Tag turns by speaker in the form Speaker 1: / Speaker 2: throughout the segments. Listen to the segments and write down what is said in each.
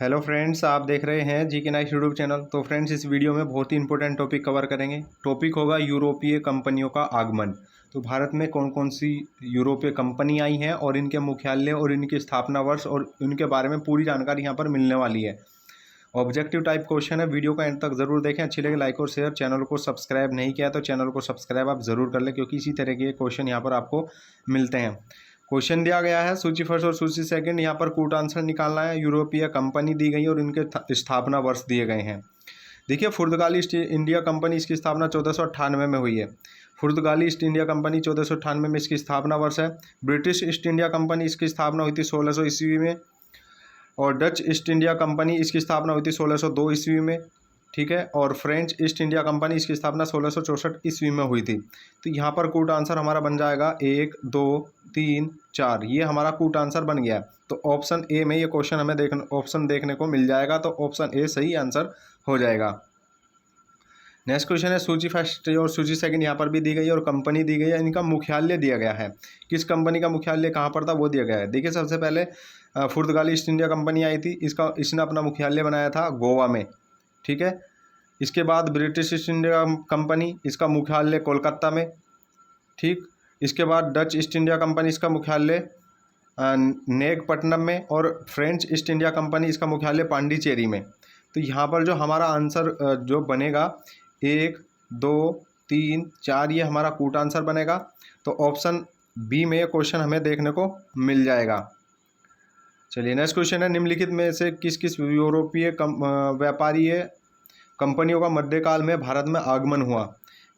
Speaker 1: Hello friends, आप देख रहे हैं जी के नाइस यूट्यूब चैनल। तो फ्रेंड्स, इस वीडियो में बहुत ही इंपॉर्टेंट टॉपिक कवर करेंगे। टॉपिक होगा यूरोपीय कंपनियों का आगमन। तो भारत में कौन कौन सी यूरोपीय कंपनी आई हैं और इनके मुख्यालय और इनकी स्थापना वर्ष और इनके बारे में पूरी जानकारी यहाँ पर मिलने वाली है। ऑब्जेक्टिव टाइप क्वेश्चन है। वीडियो का एंड तक जरूर देखें। अच्छी लगे लाइक और शेयर। चैनल को सब्सक्राइब नहीं किया तो चैनल को सब्सक्राइब आप जरूर कर लें, क्योंकि इसी तरह के क्वेश्चन यहाँ पर आपको मिलते हैं। क्वेश्चन दिया गया है सूची फर्स्ट और सूची सेकंड। यहाँ पर कूट आंसर निकालना है। यूरोपीय कंपनी दी गई और इनके स्थापना वर्ष दिए गए हैं। देखिए, पुर्तगाली ईस्ट इंडिया कंपनी, इसकी स्थापना 1498 में हुई है। पुर्तगाली ईस्ट इंडिया कंपनी 1498 में इसकी स्थापना वर्ष है। ब्रिटिश ईस्ट इंडिया कंपनी, इसकी स्थापना हुई थी 1600 ईस्वी में। और डच ईस्ट इंडिया कंपनी, इसकी स्थापना हुई थी 1602 ईस्वी में। ठीक है। और फ्रेंच ईस्ट इंडिया कंपनी, इसकी स्थापना 1664 ईस्वी में हुई थी। तो यहाँ पर कूट आंसर हमारा बन जाएगा 1, 2, 3, 4। ये हमारा कूट आंसर बन गया है। तो ऑप्शन ए में ये क्वेश्चन हमें ऑप्शन देखने को मिल जाएगा। तो ऑप्शन ए सही आंसर हो जाएगा। नेक्स्ट क्वेश्चन है सूची फर्स्ट और सूची सेकंड। यहाँ पर भी दी गई है और कंपनी दी गई है। इनका मुख्यालय दिया गया है। किस कंपनी का मुख्यालय कहाँ पर था वो दिया गया है। देखिए, सबसे पहले पुर्तगाली ईस्ट इंडिया कंपनी आई थी। इसने अपना मुख्यालय बनाया था गोवा में। ठीक है। इसके बाद ब्रिटिश ईस्ट इंडिया कंपनी, इसका मुख्यालय कोलकाता में। ठीक। इसके बाद डच ईस्ट इंडिया कंपनी, इसका मुख्यालय नेगपट्टनम में। और फ्रेंच ईस्ट इंडिया कंपनी, इसका मुख्यालय पांडिचेरी में। तो यहाँ पर जो हमारा आंसर जो बनेगा 1, 2, 3, 4, ये हमारा कूट आंसर बनेगा। तो ऑप्शन बी में ये क्वेश्चन हमें देखने को मिल जाएगा। चलिए, नेक्स्ट क्वेश्चन है निम्नलिखित में से किस किस यूरोपीय व्यापारीय कंपनियों का मध्यकाल में भारत में आगमन हुआ।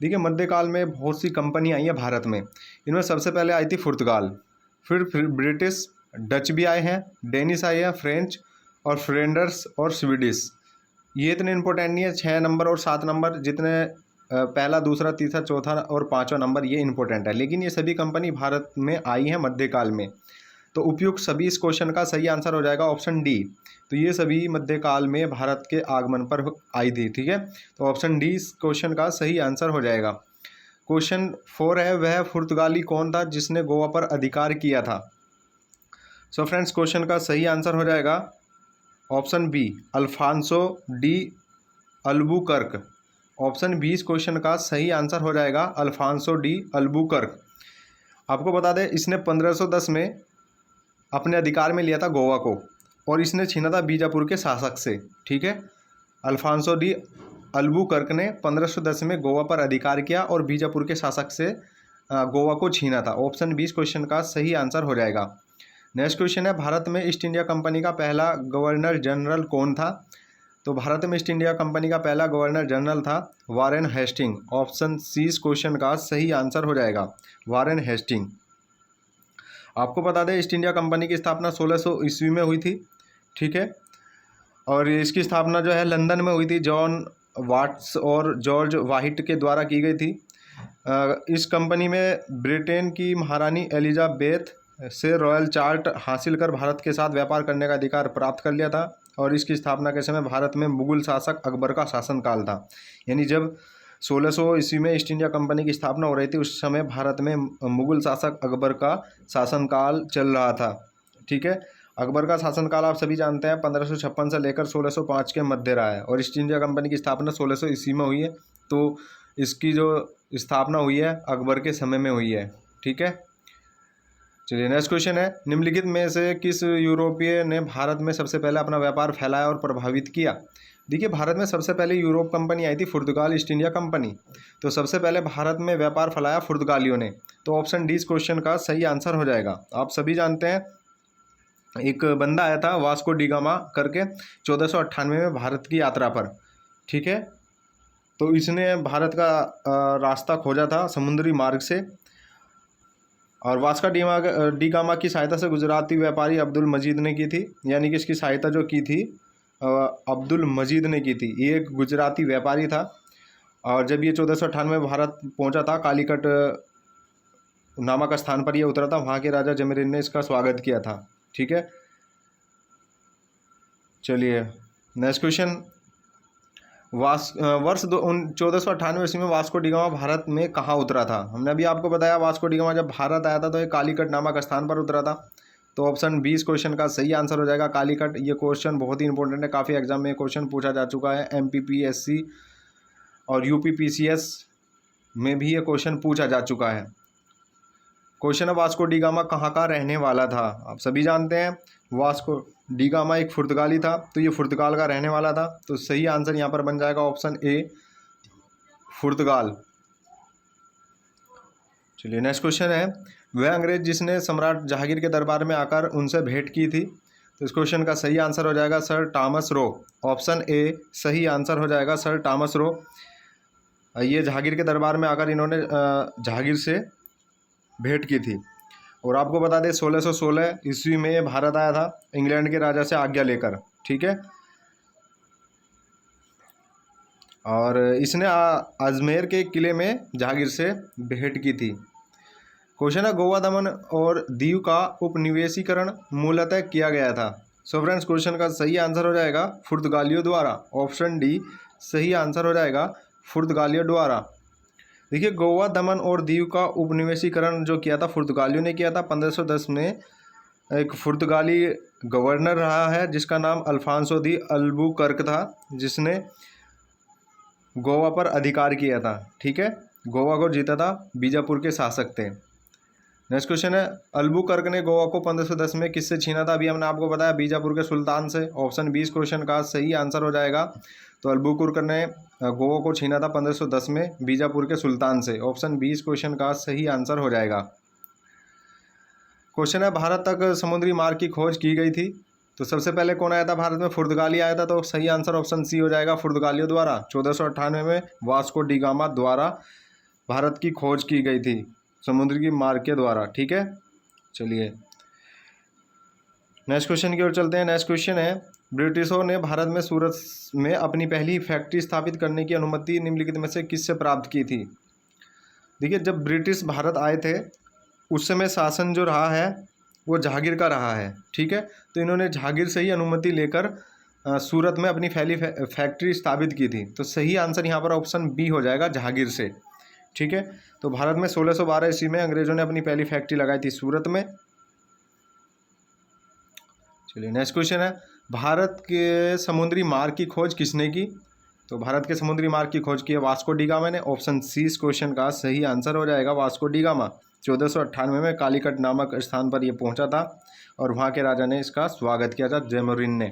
Speaker 1: देखिए, मध्यकाल में बहुत सी कंपनी आई हैं भारत में। इनमें सबसे पहले आई थी पुर्तगाल, फिर ब्रिटिश, डच भी आए हैं, डेनिश आए हैं, फ्रेंच और फ्रेंडर्स और स्वीडिश। ये इतने इंपॉर्टेंट नहीं है। 6 नंबर और 7 नंबर जितने पहला, दूसरा, तीसरा, चौथा और 5वां नंबर ये इंपॉर्टेंट है। लेकिन ये सभी कंपनी भारत में आई हैं मध्यकाल में। तो उपयुक्त सभी इस क्वेश्चन का सही आंसर हो जाएगा ऑप्शन डी। तो ये सभी मध्यकाल में भारत के आगमन पर आई थी। ठीक है। तो ऑप्शन डी इस क्वेश्चन का सही आंसर हो जाएगा। क्वेश्चन 4 है, वह पुर्तगाली कौन था जिसने गोवा पर अधिकार किया था। सो फ्रेंड्स, क्वेश्चन का सही आंसर हो जाएगा option B, Alfonso de Albuquerque. Option B इस क्वेश्चन का सही आंसर हो जाएगा, अल्फांसो डी अल्बुकर्क। आपको बता दें, इसने 1510 में अपने अधिकार में लिया था गोवा को, और इसने छीना था बीजापुर के शासक से। ठीक है। अल्फांसो डी अल्बुकर्क ने 1510 में गोवा पर अधिकार किया और बीजापुर के शासक से गोवा को छीना था। ऑप्शन 20 क्वेश्चन का सही आंसर हो जाएगा। नेक्स्ट क्वेश्चन है, भारत में ईस्ट इंडिया कंपनी का पहला गवर्नर जनरल कौन था। तो भारत में ईस्ट इंडिया कंपनी का पहला गवर्नर जनरल था वारेन हेस्टिंग। ऑप्शन सी इस क्वेश्चन का सही आंसर हो जाएगा, वारेन हेस्टिंग। आपको बता दें, ईस्ट इंडिया कंपनी की स्थापना 1600 ईस्वी में हुई थी। ठीक है। और इसकी स्थापना जो है लंदन में हुई थी। जॉन वाट्स और जॉर्ज वाहिट के द्वारा की गई थी। इस कंपनी में ब्रिटेन की महारानी एलिजाबेथ से रॉयल चार्ट हासिल कर भारत के साथ व्यापार करने का अधिकार प्राप्त कर लिया था। और इसकी स्थापना के समय भारत में मुगल शासक अकबर का शासनकाल था। यानी जब 1600 ईस्वी में ईस्ट इंडिया कंपनी की स्थापना हो रही थी, उस समय भारत में मुगल शासक अकबर का शासनकाल चल रहा था। ठीक है। अकबर का शासनकाल आप सभी जानते हैं 1556 से लेकर 1605 के मध्य रहा है। और ईस्ट इंडिया कंपनी की स्थापना 1600 ईस्वी में हुई है। तो इसकी जो स्थापना हुई है अकबर के समय में हुई है। ठीक है। चलिए, नेक्स्ट क्वेश्चन है, निम्नलिखित में से किस यूरोपीय ने भारत में सबसे पहले अपना व्यापार फैलाया और प्रभावित किया। देखिए, भारत में सबसे पहले यूरोप कंपनी आई थी, पुर्तगाल ईस्ट इंडिया कंपनी। तो सबसे पहले भारत में व्यापार फैलाया पुर्तगालियों ने। तो ऑप्शन डी इस क्वेश्चन का सही आंसर हो जाएगा। आप सभी जानते हैं, एक बंदा आया था वास्को डी गामा करके 1498 में भारत की यात्रा पर। ठीक है। तो इसने भारत का रास्ता खोजा था समुद्री मार्ग से। और वास्को डी गामा की सहायता से गुजराती व्यापारी अब्दुल मजीद ने की थी। यानी कि इसकी सहायता जो की थी अब्दुल मजीद ने की थी। ये एक गुजराती व्यापारी था। और जब ये 1498 में भारत पहुंचा था, कालीकट नामक स्थान पर ये उतरा था। वहाँ के राजा जमीरुद्दीन ने इसका स्वागत किया था। ठीक है। चलिए, नेक्स्ट क्वेश्चन, वर्ष 1498 ईस्वी में वास्को डी गामा भारत में कहाँ उतरा था। हमने अभी आपको बताया, वास्को डी गामा जब भारत आया था तो ये कालीकट नामक स्थान पर उतरा था। तो ऑप्शन 20 क्वेश्चन का सही आंसर हो जाएगा कालीकट। ये क्वेश्चन बहुत ही इंपॉर्टेंट है, काफ़ी एग्जाम में क्वेश्चन पूछा जा चुका है। MPPSC और UPPCS में भी ये क्वेश्चन पूछा जा चुका है। क्वेश्चन है वास्को डी गामा कहाँ का रहने वाला था। आप सभी जानते हैं वास्को डी गामा एक पुर्तगाली था, तो ये पुर्तगाल का रहने वाला था। तो सही आंसर यहाँ पर बन जाएगा ऑप्शन ए, पुर्तगाल। चलिए नेक्स्ट क्वेश्चन है, वह अंग्रेज जिसने सम्राट जहांगीर के दरबार में आकर उनसे भेंट की थी। तो इस क्वेश्चन का सही आंसर हो जाएगा sir Thomas Roe. Option A सही आंसर हो जाएगा सर थॉमस रो। ये जहांगीर के दरबार में आकर इन्होंने जहांगीर से भेंट की थी। और आपको बता दें 1616 ईस्वी में ये भारत आया था इंग्लैंड के राजा से आज्ञा लेकर, ठीक है। और इसने अजमेर के किले में जहांगीर से भेंट की थी। क्वेश्चन है गोवा दमन और दीव का उपनिवेशीकरण मूलतः किया गया था। सो फ्रेंड्स क्वेश्चन का सही आंसर हो जाएगा पुर्तगालियों द्वारा। ऑप्शन डी सही आंसर हो जाएगा पुर्तगालियों द्वारा। देखिए गोवा दमन और दीव का उपनिवेशीकरण जो किया था पुर्तगालियों ने किया था 1510 में। एक पुर्तगाली गवर्नर रहा है जिसका नाम अल्फांसो दी अल्बुकर्क था, जिसने गोवा पर अधिकार किया था, ठीक है। गोवा को जीता था बीजापुर के शासक थे। नेक्स्ट क्वेश्चन है अल्बुकर्क ने गोवा को 1510 में किससे छीना था। अभी हमने आपको बताया बीजापुर के सुल्तान से। ऑप्शन 20 क्वेश्चन का सही आंसर हो जाएगा। तो अल्बुकर्क ने गोवा को छीना था 1510 में बीजापुर के सुल्तान से। ऑप्शन 20 क्वेश्चन का सही आंसर हो जाएगा। क्वेश्चन है भारत तक समुद्री मार्ग की खोज की गई थी। तो सबसे पहले कौन आया था भारत में, पुर्तगाली आया था। तो सही आंसर ऑप्शन सी हो जाएगा पुर्तगालियों द्वारा। 1498 में वास्को डी गामा द्वारा भारत की खोज की गई थी समुद्र की मार्ग के द्वारा, ठीक है। चलिए नेक्स्ट क्वेश्चन की ओर चलते हैं। नेक्स्ट क्वेश्चन है ब्रिटिशों ने भारत में सूरत में अपनी पहली फैक्ट्री स्थापित करने की अनुमति निम्नलिखित में से किससे प्राप्त की थी। देखिए जब ब्रिटिश भारत आए थे उस समय शासन जो रहा है वो जहांगीर का रहा है, ठीक है। तो इन्होंने जहांगीर से ही अनुमति लेकर सूरत में अपनी पहली फैक्ट्री स्थापित की थी। तो सही आंसर यहाँ पर ऑप्शन बी हो जाएगा जहांगीर से, ठीक है। तो भारत में 1612 ईस्वी में अंग्रेजों ने अपनी पहली फैक्ट्री लगाई थी सूरत में। चलिए नेक्स्ट क्वेश्चन है भारत के समुद्री मार्ग की खोज किसने की। तो भारत के समुद्री मार्ग की खोज की है वास्को डी गामा ने। ऑप्शन सी इस क्वेश्चन का सही आंसर हो जाएगा वास्को डी गामा। 1498 में कालीकट नामक स्थान पर यह पहुंचा था और वहां के राजा ने इसका स्वागत किया था, जैमोरिन ने।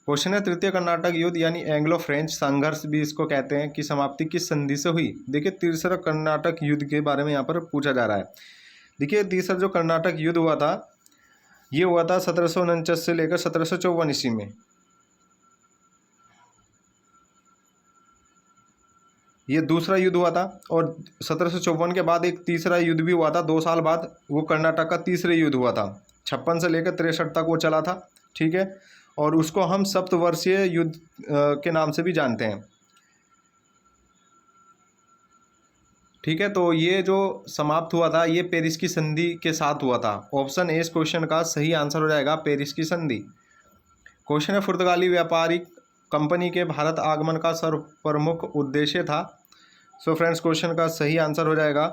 Speaker 1: क्वेश्चन है तृतीय कर्नाटक युद्ध यानी एंग्लो फ्रेंच संघर्ष भी इसको कहते हैं की समाप्ति किस संधि से हुई। देखिए तीसरा कर्नाटक युद्ध के बारे में यहाँ पर पूछा जा रहा है। देखिए तीसरा जो कर्नाटक युद्ध हुआ था ये हुआ था 1749 से लेकर 1754 ईस्वी में। ये दूसरा युद्ध हुआ था और 1754 के बाद एक तीसरा युद्ध भी हुआ था 2 साल बाद। वो कर्नाटक का तीसरा युद्ध हुआ था। 56 से लेकर 63 तक वो चला था, ठीक है। और उसको हम सप्तवर्षीय युद्ध के नाम से भी जानते हैं, ठीक है। तो ये जो समाप्त हुआ था ये पेरिस की संधि के साथ हुआ था। ऑप्शन ए इस क्वेश्चन का सही आंसर हो जाएगा पेरिस की संधि। क्वेश्चन है पुर्तगाली व्यापारिक कंपनी के भारत आगमन का सर्वप्रमुख उद्देश्य था। सो फ्रेंड्स क्वेश्चन का सही आंसर हो जाएगा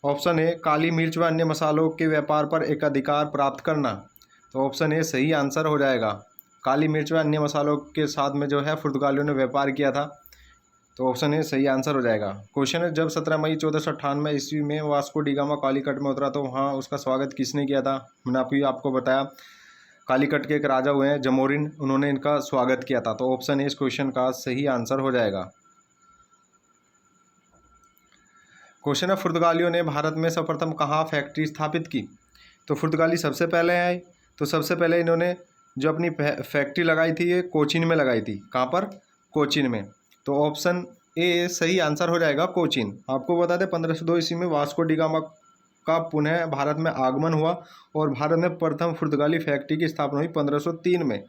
Speaker 1: ऑप्शन ए काली मिर्च व अन्य मसालों के व्यापार पर एक अधिकार प्राप्त करना। तो ऑप्शन ए सही आंसर हो जाएगा। काली मिर्च व अन्य मसालों के साथ में जो है पुर्तगालियों ने व्यापार किया था। तो ऑप्शन ए सही आंसर हो जाएगा। क्वेश्चन है जब 17 मई 1498 ईस्वी में वास्को डी गामा कालीकट में उतरा तो वहाँ उसका स्वागत किसने किया था। मैंने आपको बताया कालीकट के एक राजा हुए हैं जमोरिन, उन्होंने इनका स्वागत किया था। तो ऑप्शन ए इस क्वेश्चन का सही आंसर हो जाएगा। क्वेश्चन है पुर्तगालियों ने भारत में सर्वप्रथम कहाँ फैक्ट्री स्थापित की। तो पुर्तगाली सबसे पहले आए। तो सबसे पहले इन्होंने जो अपनी फैक्ट्री लगाई थी ये कोचीन में लगाई थी। कहाँ पर, कोचीन में। तो ऑप्शन ए सही आंसर हो जाएगा कोचीन। आपको बता दें 1502 ईस्वी में वास्को डी गामा का पुनः भारत में आगमन हुआ और भारत में प्रथम पुर्तगाली फैक्ट्री की स्थापना हुई 1503 में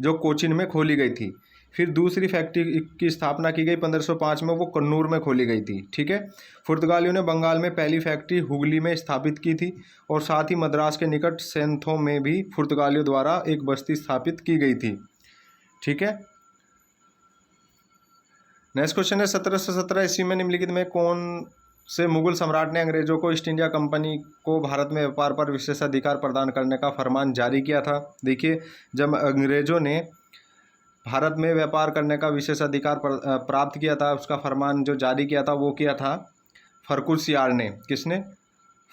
Speaker 1: जो कोचीन में खोली गई थी। फिर दूसरी फैक्ट्री की स्थापना की गई 1505 में, वो कन्नूर में खोली गई थी, ठीक है। पुर्तगालियों ने बंगाल में पहली फैक्ट्री हुगली में स्थापित की थी और साथ ही मद्रास के निकट सेंथो में भी पुर्तगालियों द्वारा एक बस्ती स्थापित की गई थी, ठीक है। नेक्स्ट क्वेश्चन है 1717 ईस्वी में निम्नलिखित में कौन से मुगल सम्राट ने अंग्रेजों को ईस्ट इंडिया कंपनी को भारत में व्यापार पर विशेषाधिकार प्रदान करने का फरमान जारी किया था? देखिए, जब अंग्रेजों ने भारत में व्यापार करने का विशेषाधिकार प्राप्त किया था, उसका फरमान जो जारी किया था वो किया था फर्रुख सियार ने। किसने?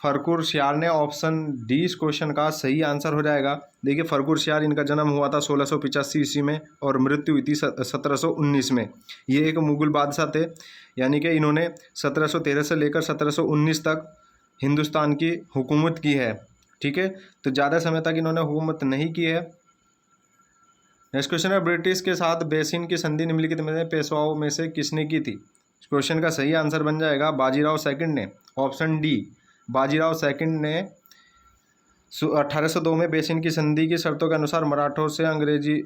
Speaker 1: फर्रुख सियार ने। ऑप्शन डी इस क्वेश्चन का सही आंसर हो जाएगा। देखिए, फर्रुख सियार, इनका जन्म हुआ था 1685 ईस्वी में और मृत्यु हुई थी 1719 में। ये एक मुगल बादशाह थे, यानी कि इन्होंने 1713 से लेकर 1719 तक हिंदुस्तान की हुकूमत की है। ठीक है, तो ज़्यादा समय तक इन्होंने हुकूमत नहीं की है। नेक्स्ट क्वेश्चन है, ब्रिटिश के साथ बेसिन की संधि निम्नलिखित में से पेशवाओं में से किसने की थी? इस क्वेश्चन का सही आंसर बन जाएगा बाजीराव सेकंड ने। ऑप्शन डी, बाजीराव सेकंड ने 1802 में बेसिन की संधि की शर्तों के अनुसार मराठों से अंग्रेजी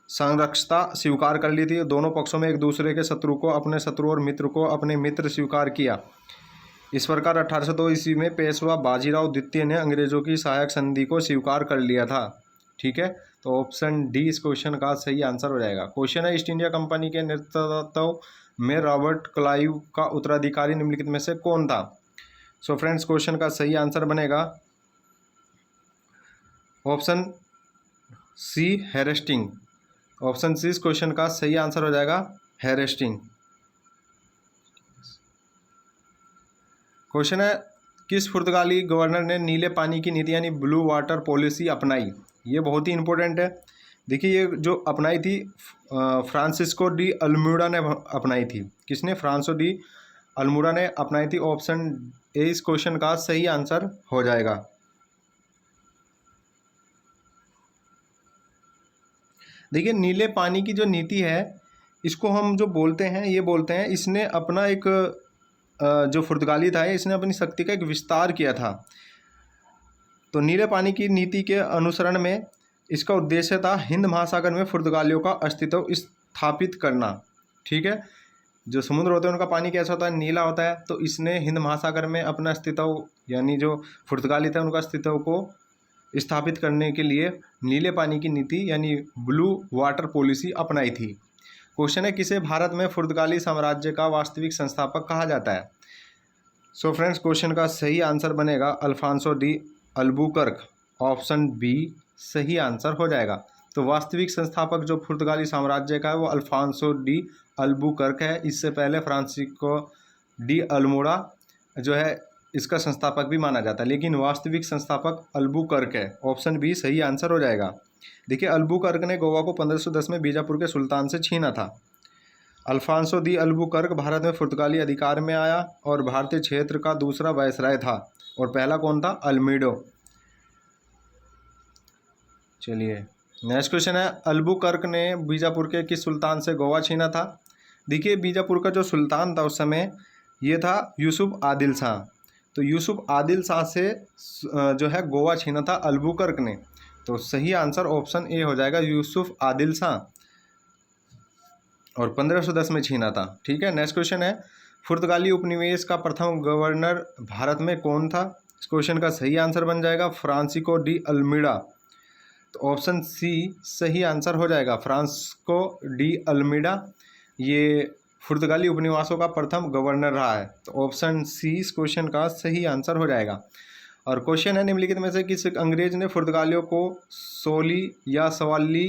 Speaker 1: संरक्षता स्वीकार कर ली थी। दोनों पक्षों में एक दूसरे के शत्रु को अपने शत्रु और मित्र को अपने मित्र स्वीकार किया। इस प्रकार 1802 ईस्वी में पेशवा बाजीराव द्वितीय ने अंग्रेजों की सहायक संधि को स्वीकार कर लिया था। ठीक है, तो ऑप्शन डी इस क्वेश्चन का सही आंसर हो जाएगा। क्वेश्चन है, ईस्ट इंडिया कंपनी के नेतृत्व में रॉबर्ट क्लाइव का उत्तराधिकारी निम्नलिखित में से कौन था? सो फ्रेंड्स, क्वेश्चन का सही आंसर बनेगा option C, Hasting. Option C इस क्वेश्चन का सही आंसर हो जाएगा, हेस्टिंग। क्वेश्चन है, किस पुर्तगाली गवर्नर ने नीले पानी की नीति यानी ब्लू वाटर पॉलिसी अपनाई? ये बहुत ही इंपॉर्टेंट है। देखिए, ये जो अपनाई थी फ्रांसिस्को डी अल्मोड़ा ने अपनाई थी। किसने? फ्रांसिस्को डी अल्मोड़ा ने अपनाई थी। ऑप्शन ए इस क्वेश्चन का सही आंसर हो जाएगा। देखिए, नीले पानी की जो नीति है, इसको हम जो बोलते हैं, ये बोलते हैं इसने अपना एक जो पुर्तगाली था, इसने अपनी शक्ति का एक विस्तार किया था। तो नीले पानी की नीति के अनुसरण में इसका उद्देश्य था हिंद महासागर में पुर्तगालियों का अस्तित्व स्थापित करना। ठीक है, जो समुद्र होते हैं उनका पानी कैसा होता है? नीला होता है। तो इसने हिंद महासागर में अपना अस्तित्व, यानी जो पुर्तगाली था उनका अस्तित्व को स्थापित करने के लिए नीले पानी की नीति यानी ब्लू वाटर पॉलिसी अपनाई थी। क्वेश्चन है, किसे भारत में पुर्तगाली साम्राज्य का वास्तविक संस्थापक कहा जाता है? सो फ्रेंड्स, क्वेश्चन का सही आंसर बनेगा Alfonso de Albuquerque. Option B सही आंसर हो जाएगा। तो वास्तविक संस्थापक जो पुर्तगाली साम्राज्य का है वो अल्फांसो डी अल्बुकर्क है। इससे पहले फ्रांसिस्को डी अल्मोड़ा जो है इसका संस्थापक भी माना जाता है, लेकिन वास्तविक संस्थापक अल्बुकर्क है। ऑप्शन बी सही आंसर हो जाएगा। देखिए, अल्बुकर्क ने गोवा को 1510 में बीजापुर के सुल्तान से छीना था। अल्फांसो दी अल्बुकर्क भारत में पुर्तगाली अधिकार में आया और भारतीय क्षेत्र का दूसरा वायसराय था। और पहला कौन था? अल्मीडो। चलिए, नेक्स्ट क्वेश्चन है, अल्बुकर्क ने बीजापुर के किस सुल्तान से गोवा छीना था? देखिए, बीजापुर का जो सुल्तान था उस समय ये था यूसुफ आदिल शाह। तो यूसुफ आदिल शाह से जो है गोवा छीना था अल्बुकर्क ने। तो सही आंसर ऑप्शन ए हो जाएगा, यूसुफ आदिल शाह, और 1510 में छीना था। ठीक है, नेक्स्ट क्वेश्चन है, पुर्तगाली उपनिवेश का प्रथम गवर्नर भारत में कौन था? इस क्वेश्चन का सही आंसर बन जाएगा फ्रांसिस्को डी अल्मीड़ा। तो ऑप्शन सी सही आंसर हो जाएगा, फ्रांसिस्को डी अल्मीड़ा ये पुर्तगाली उपनिवासों का प्रथम गवर्नर रहा है। तो ऑप्शन सी इस क्वेश्चन का सही आंसर हो जाएगा। और क्वेश्चन है, निम्नलिखित में से किस अंग्रेज ने पुर्तगालियों को सोली या सवाली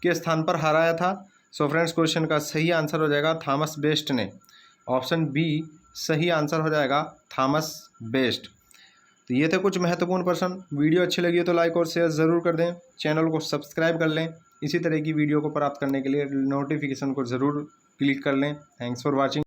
Speaker 1: के स्थान पर हराया था? सो फ्रेंड्स, क्वेश्चन का सही आंसर हो जाएगा थॉमस बेस्ट ने। ऑप्शन बी सही आंसर हो जाएगा, थॉमस बेस्ट। तो ये थे कुछ महत्वपूर्ण प्रश्न। वीडियो अच्छी लगी हो तो लाइक और शेयर ज़रूर कर दें, चैनल को सब्सक्राइब कर लें। इसी तरह की वीडियो को प्राप्त करने के लिए नोटिफिकेशन को ज़रूर क्लिक कर लें। Thanks for watching.